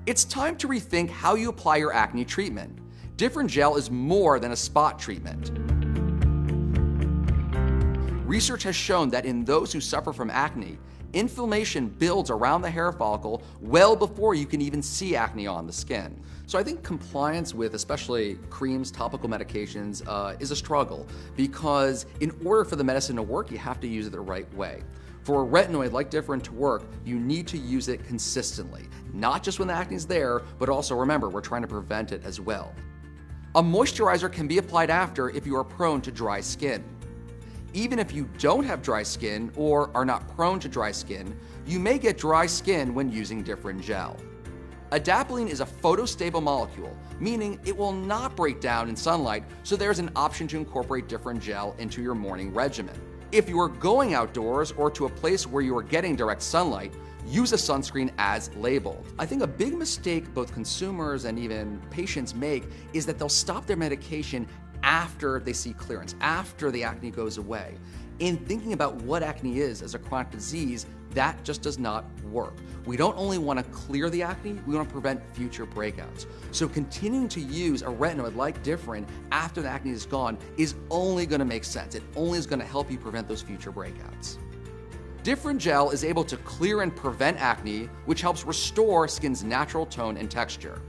It's time to rethink how you apply your acne treatment. Differin gel is more than a spot treatment. Research has shown that in those who suffer from acne, inflammation builds around the hair follicle well before you can even see acne on the skin. So I think compliance with especially creams, topical medications is a struggle, because in order for the medicine to work, you have to use it the right way. For a retinoid like Differin to work, you need to use it consistently, not just when the acne is there, but also remember, we're trying to prevent it as well. A moisturizer can be applied after if you are prone to dry skin. Even if you don't have dry skin or are not prone to dry skin, you may get dry skin when using Differin gel. Adapalene is a photostable molecule, meaning it will not break down in sunlight, so there's an option to incorporate Differin gel into your morning regimen. If you are going outdoors or to a place where you are getting direct sunlight, use a sunscreen as labeled. I think a big mistake both consumers and even patients make is that they'll stop their medication after they see clearance, after the acne goes away. In thinking about what acne is as a chronic disease, that just does not work. We don't only want to clear the acne, we want to prevent future breakouts. So continuing to use a retinoid like Differin after the acne is gone is only going to make sense. It only is going to help you prevent those future breakouts. Differin gel is able to clear and prevent acne, which helps restore skin's natural tone and texture.